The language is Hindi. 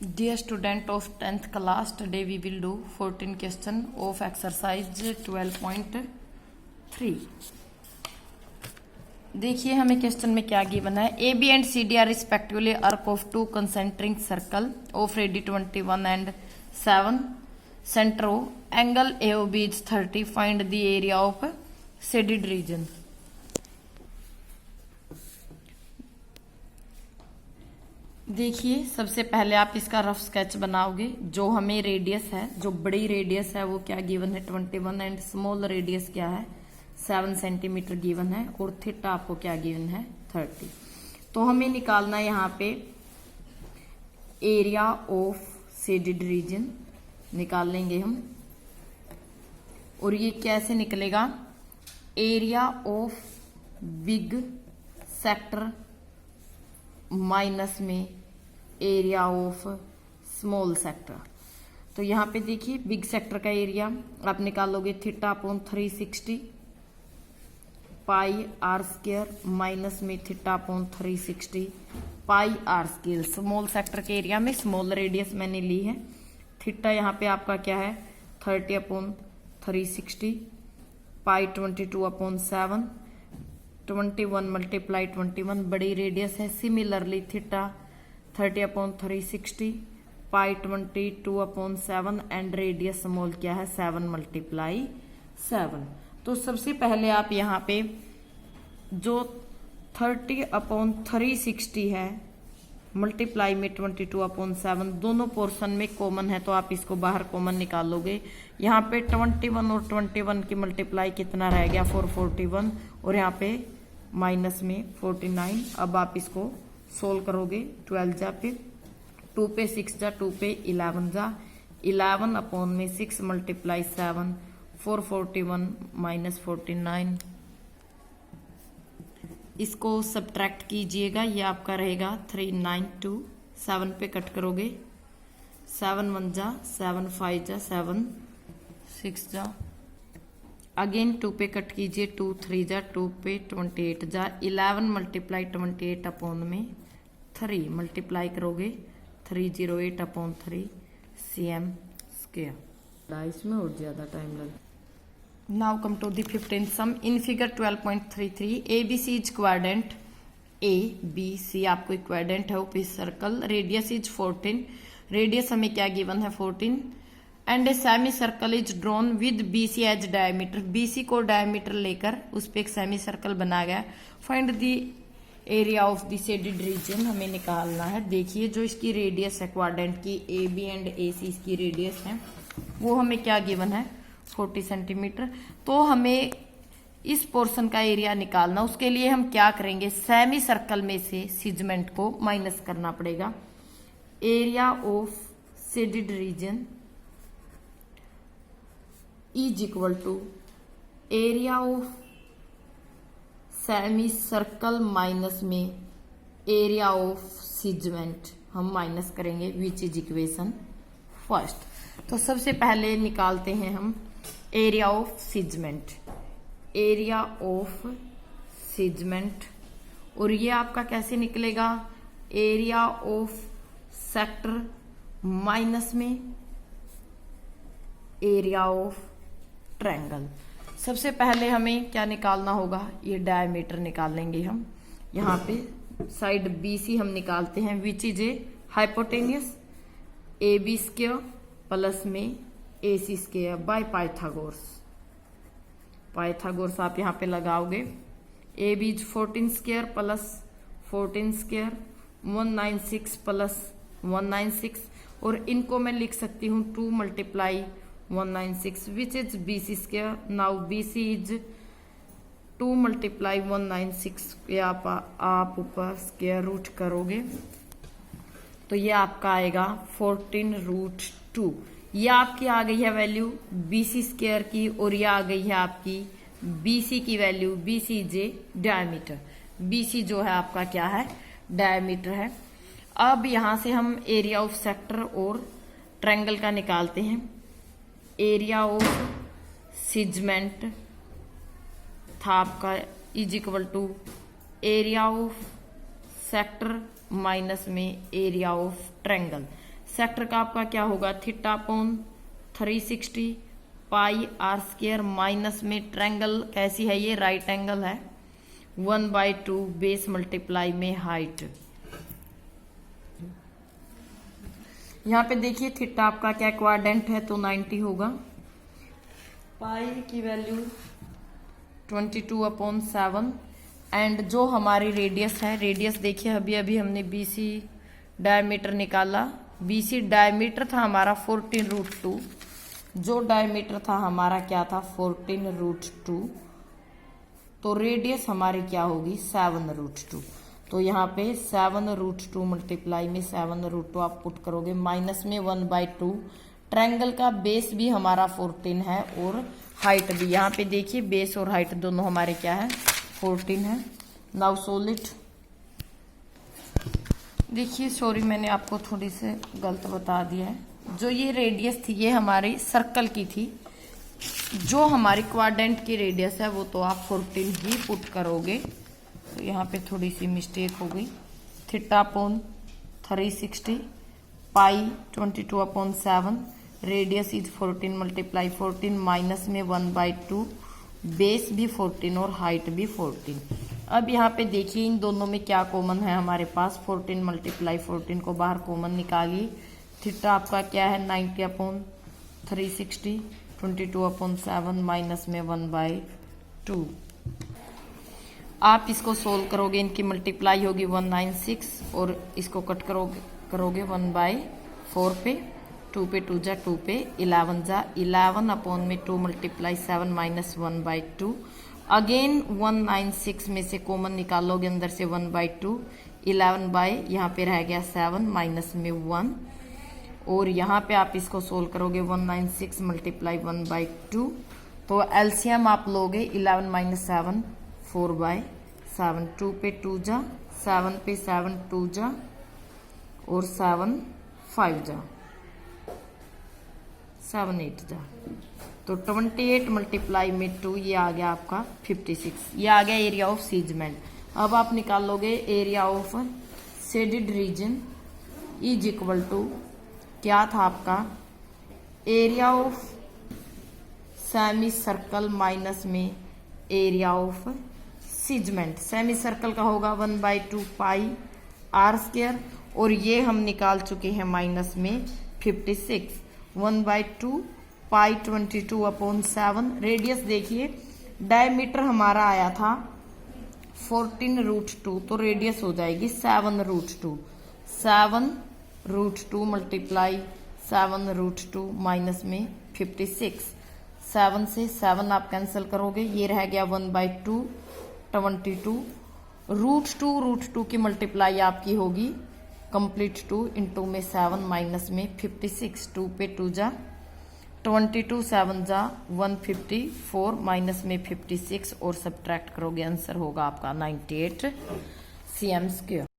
Dear student of 10th class, today we will do 14 question of exercise 12.3. देखिए हमें क्वेश्चन में क्या गिवन है. A B and C D are respectively arc of two concentric circle of radii 21 and 7 center O. Angle AOB is 30. Find the area of shaded region. देखिए सबसे पहले आप इसका रफ स्केच बनाओगे. जो हमें रेडियस है, जो बड़ी रेडियस है वो क्या गिवन है 21 एंड स्मॉल रेडियस क्या है 7 सेंटीमीटर गिवन है और थीटा आपको क्या गिवन है 30. तो हमें निकालना है यहाँ पे एरिया ऑफ शेडेड रीजन निकाल लेंगे हम. और ये कैसे निकलेगा, area of big sector minus में एरिया ऑफ स्मॉल सेक्टर. तो यहाँ पे देखिए बिग सेक्टर का एरिया आप निकालोगे theta upon 360 pi r square minus में theta upon 360 pi r square. Small sector के एरिया में स्मॉल रेडियस मैंने ली है. थीटा यहाँ पे आपका क्या है 30 अपॉन 360 पाई 22 अपॉन 7 21 मल्टीप्लाई 21 बड़ी रेडियस है. Similarly theta 30 upon 360 pi 22 upon 7 and radius small क्या है 7 मल्टीप्लाई 7. तो सबसे पहले आप यहाँ पे जो 30 अपॉन 360 है मल्टीप्लाई में 22 अपॉन 7 दोनों पोर्शन में कॉमन है तो आप इसको बाहर कॉमन निकालोगे. यहाँ पे 21 और 21 की मल्टीप्लाई कितना रह गया 441 और यहाँ पे माइनस में 49. अब आप इसको सोल्व करोगे 12 जा पे 2 पे 6 जा 2 पे 11 जा 11 अपॉन में 6 मल्टीप्लाई 7 441 माइनस 49. इसको सब्ट्रैक्ट कीजिएगा, ये आपका रहेगा 392. 7 पे कट करोगे 7 1 जा 7 5 जा 7 6 जा. अगेन 2 पे कट कीजिए 2 3 जा 2 पे 28 जा 11 मल्टीप्लाई 28 अपॉन में 3 मल्टीप्लाई करोगे 308 अपॉन 3 cm स्क्वायर. इसमें और ज्यादा टाइम लगे. Now come to the 15th sum. In figure 12.33, ABC is quadrant. A, B, C आपको quadrant है of circle. Radius is 14. Radius हमें क्या गिवन है 14. And a semi circle is drawn with BC as diameter. BC को डायमीटर लेकर उस पर एक सेमी सर्कल बनाया गया. Find the area of the shaded region हमें निकालना है. देखिए जो इसकी रेडियस है क्वाड्रेंट की AB एंड AC इसकी रेडियस है वो हमें क्या गिवन है 40 सेंटीमीटर. तो हमें इस पोर्शन का एरिया निकालना. उसके लिए हम क्या करेंगे, सेमी सर्कल में से सिगमेंट को माइनस करना पड़ेगा. Area of shaded region is equal to area of semi circle minus में एरिया ऑफ सिगमेंट. हम माइनस करेंगे विच इज इक्वेशन फर्स्ट. तो सबसे पहले निकालते हैं हम area of segment. Area of segment और ये आपका कैसे निकलेगा एरिया ऑफ सेक्टर माइनस में एरिया ऑफ ट्रायंगल. सबसे पहले हमें क्या निकालना होगा, ये डायमीटर निकाल लेंगे हम. यहाँ पे साइड BC हम निकालते हैं which is a hypotenuse AB square plus में AC square by Pythagoras. Pythagoras आप यहाँ पे लगाओगे. AB is 14 square plus 14 square 196 plus 196 और इनको मैं लिख सकती हूँ 2 multiply 196 which is BC square. Now BC is 2 multiply 196 ये आप ऊपर स्क्वायर रूट करोगे तो ये आपका आएगा 14√2. ये आपकी आ गई है वैल्यू BC स्क्वायर की और ये आ गई है आपकी BC की वैल्यू. BC जे डायमीटर. BC जो है आपका क्या है डायमीटर है. अब यहां से हम एरिया ऑफ सेक्टर और ट्रायंगल का निकालते हैं. एरिया ऑफ सिगमेंट था आपका is equal to area of sector minus में एरिया ऑफ ट्रायंगल. सेक्टर का आपका क्या होगा, theta upon 360 pi r square minus में ट्रायंगल कैसी है ये, राइट एंगल है, 1/2 बेस मल्टीप्लाई में हाइट। यहाँ पे देखिए थीटा आपका क्या क्वाड्रेंट है तो 90 होगा, पाई की वैल्यू 22/7 एंड जो हमारी रेडियस है, रेडियस देखिए अभी अभी हमने BC डायमीटर निकाला, BC डायमीटर था हमारा 14√2, जो डायमीटर था हमारा क्या था 14√2, तो रेडियस हमारी क्या होगी 7√2। तो यहाँ पे 7√2 मल्टीप्लाई में 7√2 आप पुट करोगे, माइनस में 1/2। ट्रायंगल का बेस भी हमारा 14 है और हाइट भी, यहाँ पे देखिए बेस और हाइट दोनों हमारे क्या है 14 है। नाउ सॉलिड, देखिए सॉरी मैंने आपको थोड़ी से गलत बता दिया है, जो ये रेडियस थी ये हमारी सर्कल की थी, जो हमारी क्वाड्रेंट की रेडियस है वो तो आप 14 ही पुट करोगे, तो यहाँ पे थोड़ी सी मिस्टेक हो गई। Theta upon 360 pi 22/7, radius is 14 multiply 14 minus में 1/2, बेस भी 14 और हाइट भी 14। अब यहाँ पे देखिए इन दोनों में क्या कॉमन है हमारे पास, 14 मल्टीप्लाई 14 को बाहर कॉमन निकालिए। थीटा आपका क्या है 90/360, 22/7 माइनस में 1/2। आप इसको सोल्व करोगे, इनकी मल्टीप्लाई होगी 196 और इसको कट करोगे 1/4 पे, 2 पे 2 जा 2 पे 11 जा 11 में 2 मल्टीप्लाई 7 माइनस 1/2। अगेन 196 में से कॉमन निकालोगे अंदर से 1/2, 11 यहाँ पे रह गया 7 माइनस में 1, और यहाँ पे आप इसको सोल्व करोगे 196 मल्टीप्लाई 1/2, तो एलसीएम आप लोगे 11 माइनस 7 4/7, 2 पे 2 जा 7 पे 7 2 जा और 7 5 जा 7 8 जा, तो 28 मल्टीप्लाई में 2 ये आ गया आपका 56, ये आ गया एरिया ऑफ सीजमेंट। अब आप निकालोगे area of shaded region is equal to क्या था आपका, area of semi circle minus में area of segment. Semi circle का होगा 1/2 पाई आर स्क्वायर, और ये हम निकाल चुके हैं माइनस में 56, 1/2 पाई 22/7। रेडियस देखिए डायमीटर हमारा आया था 14√2, तो रेडियस हो जाएगी 7√2, 7√2 मल्टीप्लाई 7√2 माइनस में 56, 7 से 7 आप कैंसिल करोगे, ये रह गया 1/2 22, √2 की मल्टीप्लाई आपकी होगी कंप्लीट 2 इंटू में 7 माइनस में 56, 2 पे 2 जा 22, 7 जा 154 माइनस में 56 और सब्ट्रैक्ट करोगे, आंसर होगा आपका 98 cm²।